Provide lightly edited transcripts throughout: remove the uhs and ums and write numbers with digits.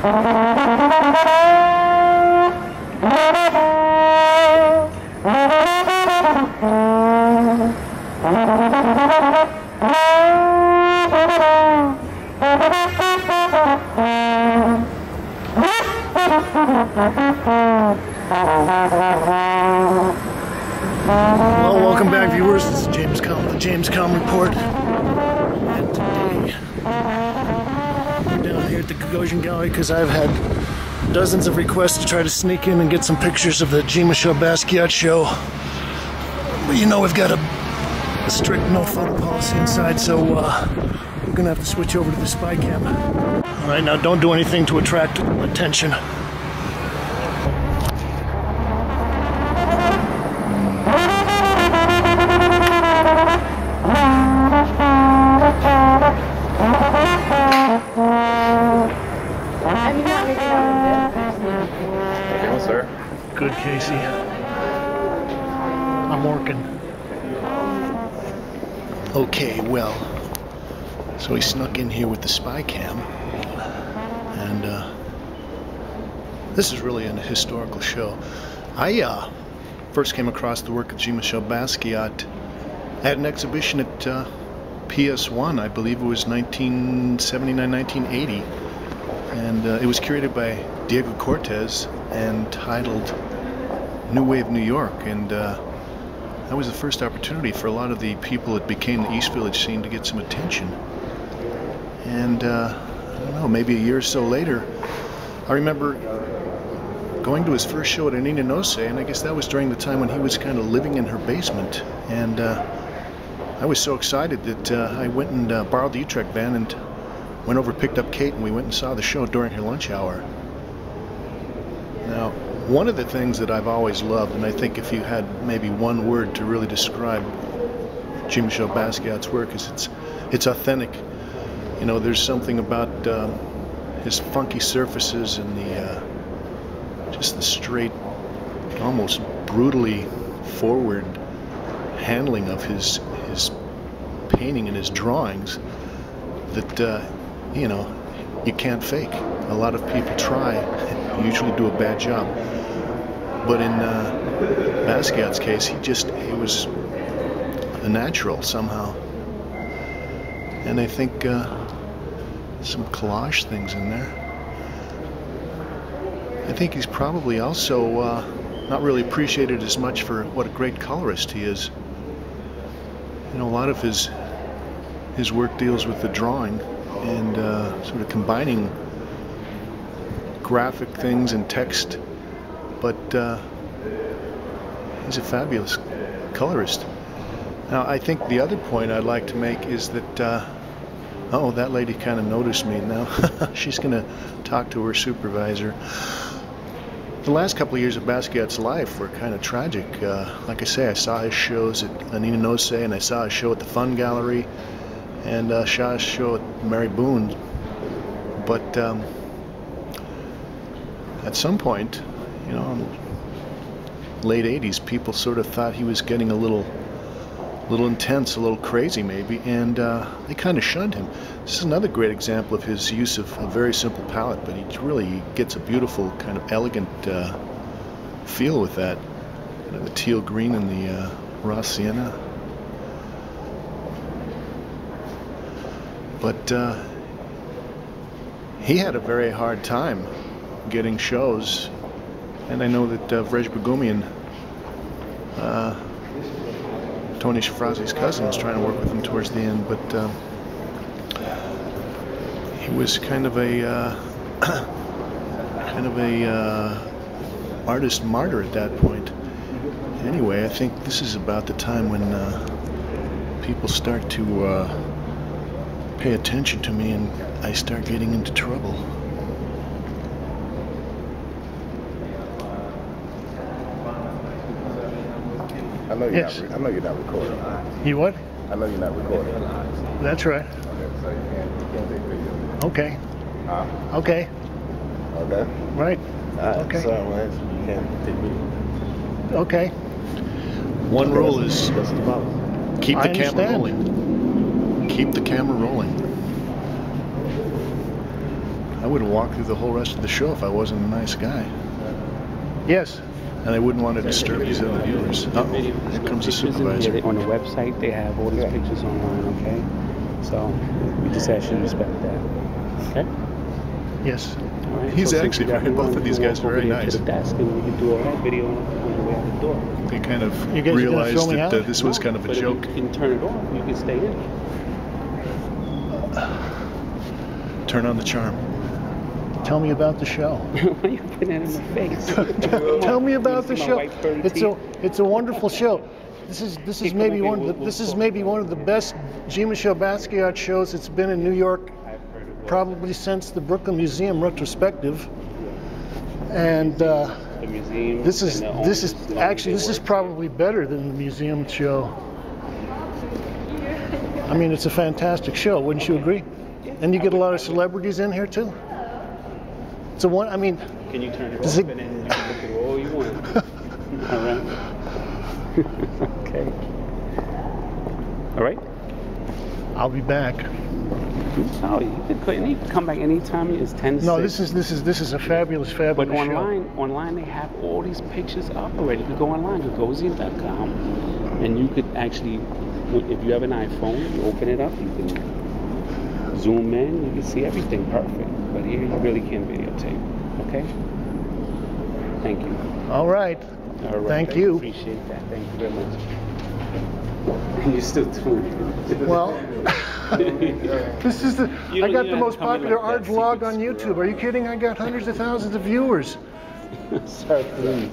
Well, welcome back, viewers. This is James Kalm, the James Kalm Report. And today, we're down here at the Gagosian Gallery because I've had dozens of requests to try to sneak in and get some pictures of the Jean-Michel Basquiat show. But you know, we've got a strict no photo policy inside, so we're gonna have to switch over to the spy cam. All right, now don't do anything to attract attention. Good, Casey. I'm working. Okay, well, so he snuck in here with the spy cam, and this is really an historical show. I first came across the work of Jean-Michel Basquiat at an exhibition at PS1, I believe it was 1979, 1980, and it was curated by Diego Cortez and titled New Wave New York, and that was the first opportunity for a lot of the people that became the East Village scene to get some attention. And I don't know, maybe a year or so later, I remember going to his first show at Anina Nose, and I guess that was during the time when he was kind of living in her basement, and I was so excited that I went and borrowed the Utrecht van and went over, picked up Kate, and we went and saw the show during her lunch hour. Now, one of the things that I've always loved, and I think if you had maybe one word to really describe Jean-Michel Basquiat's work, is it's authentic. You know, there's something about his funky surfaces and the just the straight, almost brutally forward handling of his painting and his drawings that you know, you can't fake. A lot of people try, usually do a bad job. But in Basquiat's case, he was a natural somehow. And I think some collage things in there. I think he's probably also not really appreciated as much for what a great colorist he is. You know, a lot of his work deals with the drawing and sort of combining graphic things and text, but he's a fabulous colorist. Now, I think the other point I'd like to make is that oh, that lady kind of noticed me now. She's gonna talk to her supervisor. The last couple of years of Basquiat's life were kind of tragic. Like I say, I saw his shows at Anina Nose, and I saw his show at the Fun Gallery, and saw his show at Mary Boone. But at some point, you know, in the late 80s, people sort of thought he was getting a little intense, a little crazy maybe, and they kind of shunned him. This is another great example of his use of a very simple palette, but he really gets a beautiful kind of elegant feel with that. You know, the teal green and the raw sienna. But he had a very hard time getting shows, and I know that Vrej Bogumian, Tony Shafrazi's cousin, was trying to work with him towards the end, but he was kind of a artist martyr at that point. Anyway, I think this is about the time when people start to pay attention to me, and I start getting into trouble. I know you're I know you're not recording. You what? I know you're not recording. That's right. Okay, so you can't take video. Okay. Okay. Okay. Right. All right. Okay. So you can't take video. Okay. One rule is keep the camera rolling. Keep the camera rolling. I would have walked through the whole rest of the show if I wasn't a nice guy. Yes. And I wouldn't want to disturb these other viewers. Uh-oh, here comes the supervisor. On the website, they have all these pictures online, okay? So, we just ask you to respect that, okay? Yes. Right, He's so actually, both of these guys are very nice. To the desk and we can do all that video on the way out the door. They kind of You guys realized that this was kind of a joke. You can turn it off, you can stay in. Turn on the charm. Tell me about the show. Why are you putting that in my face? Tell me about the show. It's a wonderful show. This is maybe one of the best Jean-Michel Basquiat shows that's been in New York probably since the Brooklyn Museum retrospective. And this is probably better than the museum show. I mean, it's a fantastic show, wouldn't you agree? And you get a lot of celebrities in here too. It's a one. I mean, can you turn it off and then you can look at all you want? All right. Okay. All right. I'll be back. Oh, you can come back anytime. It's 10 to 6. No, this is a fabulous show. But online they have all these pictures up already. You can go online to GAGOSIAN.com, and you could actually, if you have an iPhone, you open it up, you can zoom in, you can see everything perfect. But here you really can't videotape. Okay? Thank you. All right. All right. Thank you. Appreciate that. Thank you very much. And you're still doing it. Well, this is I got the most popular art vlog on YouTube. Are you kidding? I got hundreds of thousands of viewers. Sir, please.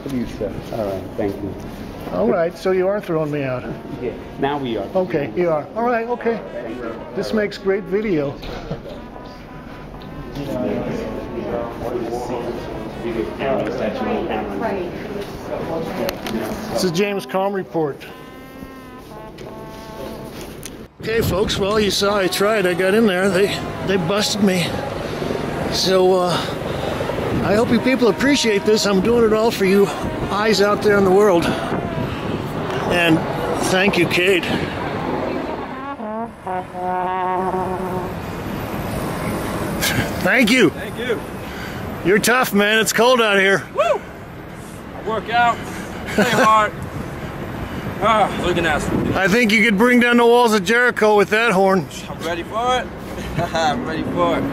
Please, sir. All right. Thank you. All right. So you are throwing me out. Yeah. Now we are. Okay. You are. All right. Okay. This makes great video. This is James Kalm report. Okay, folks. Well, you saw I tried. I got in there. They busted me. So I hope you people appreciate this. I'm doing it all for you eyes out there in the world. And thank you, Kate. Thank you. Thank you. You're tough, man. It's cold out here. Woo! I work out. Play hard. Looking at you. I think you could bring down the walls of Jericho with that horn. I'm ready for it. I'm ready for it.